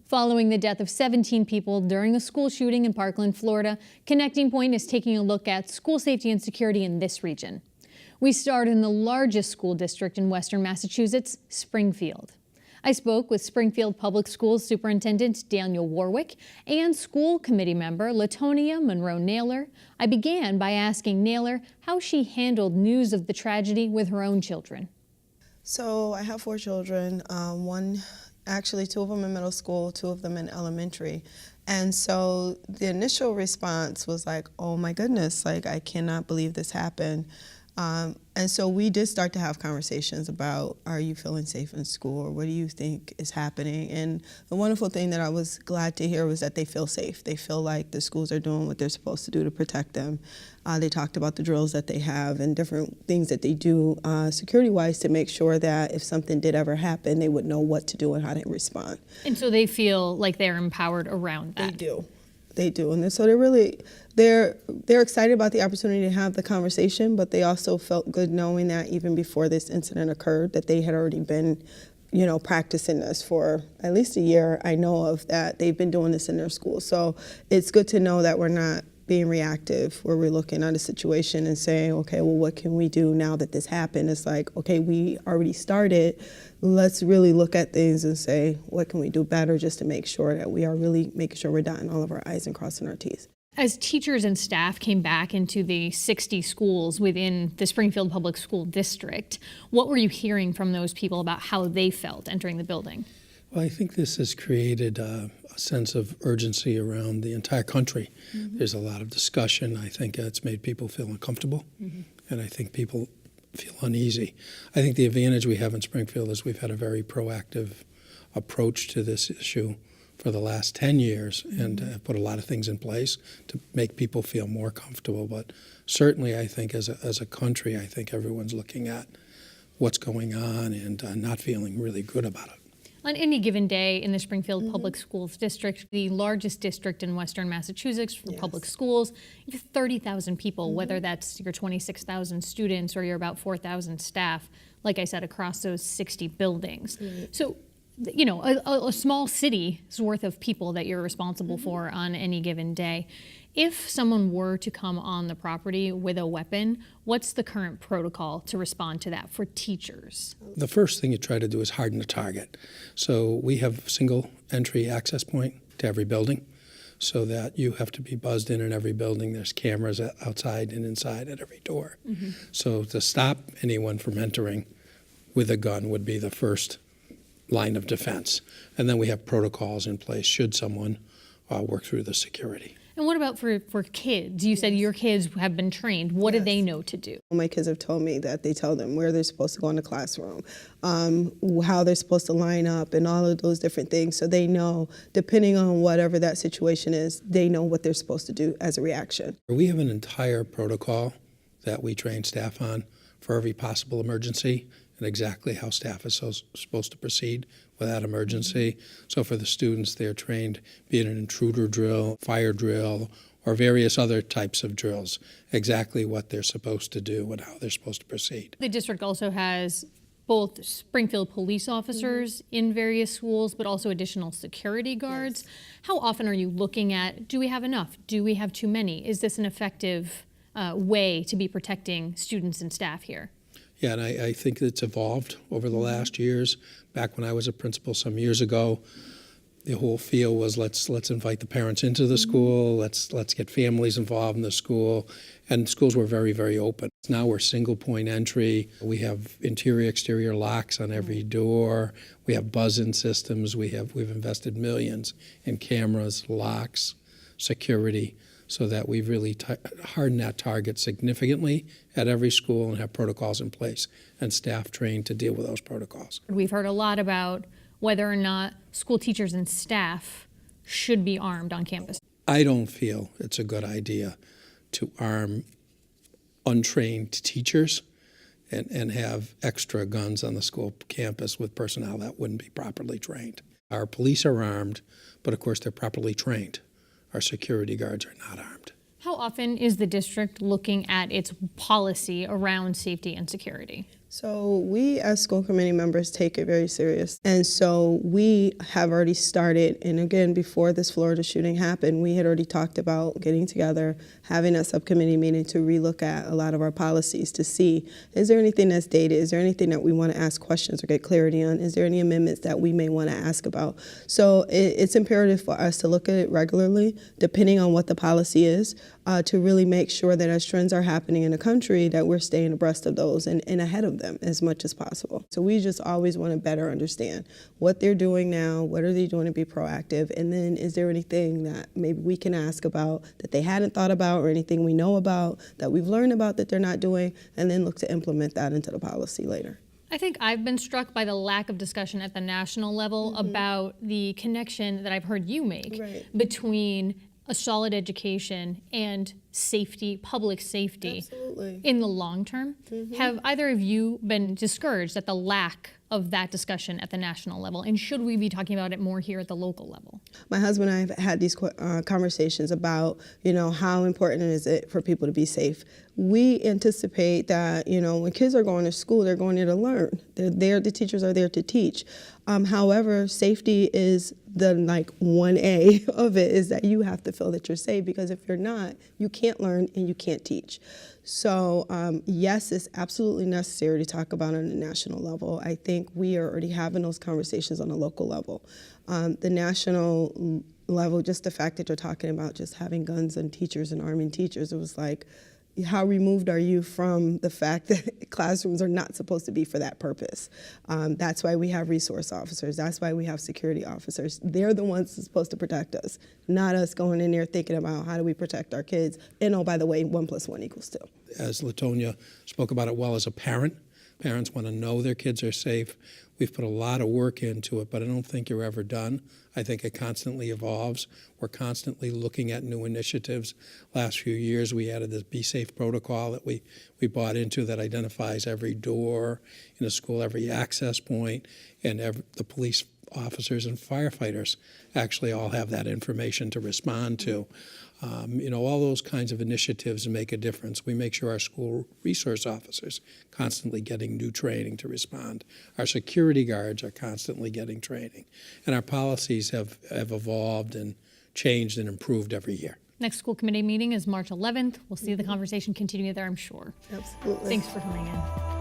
Following the death of 17 people during a school shooting in Parkland, Florida, Connecting Point is taking a look at school safety and security in this region. We start in the largest school district in western Massachusetts, Springfield. I spoke with Springfield Public Schools Superintendent Daniel Warwick and school committee member LaTonia Monroe Naylor. I began by asking Naylor how she handled news of the tragedy with her own children. So I have 4 children, actually 2 of them in middle school, 2 of them in elementary. And so the initial response was like, oh my goodness, like I cannot believe this happened. And so we did start to have conversations about, are you feeling safe in school, or what do you think is happening? And the wonderful thing that I was glad to hear was that they feel safe. They feel like the schools are doing what they're supposed to do to protect them. They talked about the drills that they have and different things that they do security-wise to make sure that if something did ever happen, they would know what to do and how to respond. And so they feel like they're empowered around that. They do. They do, and so they're excited about the opportunity to have the conversation, but they also felt good knowing that even before this incident occurred, that they had already been, practicing this for at least a year. I know of that they've been doing this in their school, so it's good to know that we're not being reactive, where we're looking at a situation and saying, okay, well, what can we do now that this happened? It's like, okay, we already started. Let's really look at things and say, what can we do better just to make sure that we are really making sure we're dotting all of our I's and crossing our T's. As teachers and staff came back into the 60 schools within the Springfield Public School District, what were you hearing from those people about how they felt entering the building? Well, I think this has created a sense of urgency around the entire country. Mm-hmm. There's a lot of discussion. I think it's made people feel uncomfortable, mm-hmm. and I think people feel uneasy. I think the advantage we have in Springfield is we've had a very proactive approach to this issue for the last 10 years, mm-hmm. and have put a lot of things in place to make people feel more comfortable. But certainly I think as a country, I think everyone's looking at what's going on and not feeling really good about it. On any given day in the Springfield mm-hmm. Public Schools District, the largest district in western Massachusetts for yes. public schools, you have 30,000 people, mm-hmm. whether that's your 26,000 students or your about 4,000 staff, like I said, across those 60 buildings. Mm-hmm. So, a small city's worth of people that you're responsible mm-hmm. for on any given day. If someone were to come on the property with a weapon, what's the current protocol to respond to that for teachers? The first thing you try to do is harden the target. So we have a single entry access point to every building, so that you have to be buzzed in every building. There's cameras outside and inside at every door. Mm-hmm. So to stop anyone from entering with a gun would be the first line of defense. And then we have protocols in place should someone work through the security. And what about for kids? You said your kids have been trained. What yes. do they know to do? My kids have told me that they tell them where they're supposed to go in the classroom, how they're supposed to line up, and all of those different things. So they know, depending on whatever that situation is, they know what they're supposed to do as a reaction. We have an entire protocol that we train staff on for every possible emergency, and exactly how staff is supposed to proceed with that emergency. So for the students, they're trained, be it an intruder drill, fire drill, or various other types of drills, exactly what they're supposed to do and how they're supposed to proceed. The district also has both Springfield police officers mm-hmm. in various schools, but also additional security guards. Yes. How often are you looking at, do we have enough? Do we have too many? Is this an effective way to be protecting students and staff here? Yeah, and I think it's evolved over the last years. Back when I was a principal some years ago, the whole feel was let's invite the parents into the school, let's get families involved in the school, and schools were very, very open. Now we're single point entry. We have interior, exterior locks on every door. We have buzz-in systems. We've invested millions in cameras, locks, security, so that we've really hardened that target significantly at every school and have protocols in place and staff trained to deal with those protocols. We've heard a lot about whether or not school teachers and staff should be armed on campus. I don't feel it's a good idea to arm untrained teachers and have extra guns on the school campus with personnel that wouldn't be properly trained. Our police are armed, but of course they're properly trained. Our security guards are not armed. How often is the district looking at its policy around safety and security? So we as school committee members take it very serious. And so we have already started, and again, before this Florida shooting happened, we had already talked about getting together, having a subcommittee meeting to relook at a lot of our policies to see, is there anything that's dated? Is there anything that we want to ask questions or get clarity on? Is there any amendments that we may want to ask about? So it's imperative for us to look at it regularly, depending on what the policy is, to really make sure that as trends are happening in the country, that we're staying abreast of those and ahead of them as much as possible. So we just always want to better understand what they're doing now, what are they doing to be proactive, and then is there anything that maybe we can ask about that they hadn't thought about, or anything we know about that we've learned about that they're not doing, and then look to implement that into the policy later. I think I've been struck by the lack of discussion at the national level about the connection that I've heard you make between a solid education and safety, public safety. Absolutely. In the long term. Have either of you been discouraged at the lack of that discussion at the national level? And should we be talking about it more here at the local level? My husband and I have had these conversations about, how important is it for people to be safe. We anticipate that, when kids are going to school, they're going there to learn. They're there, the teachers are there to teach. However, safety is the 1A of it, is that you have to feel that you're safe, because if you're not, you can't learn and you can't teach. So yes, it's absolutely necessary to talk about it on a national level. I think we are already having those conversations on a local level. The national level, just the fact that you're talking about just having guns and teachers and arming teachers, it was like, how removed are you from the fact that classrooms are not supposed to be for that purpose? That's why we have resource officers. That's why we have security officers. They're the ones that's supposed to protect us, not us going in there thinking about how do we protect our kids. And oh, by the way, 1 + 1 = 2. As LaTonia spoke about it well, as a parent, parents want to know their kids are safe. We've put a lot of work into it, but I don't think you're ever done. I think it constantly evolves. We're constantly looking at new initiatives. Last few years, we added this Be Safe protocol that we bought into that identifies every door in a school, every access point, and the police officers and firefighters actually all have that information to respond to. All those kinds of initiatives make a difference. We make sure our school resource officers constantly getting new training to respond. Our security guards are constantly getting training. And our policies have evolved and changed and improved every year. Next school committee meeting is March 11th. We'll see the conversation continue there, I'm sure. Absolutely. Thanks for coming in.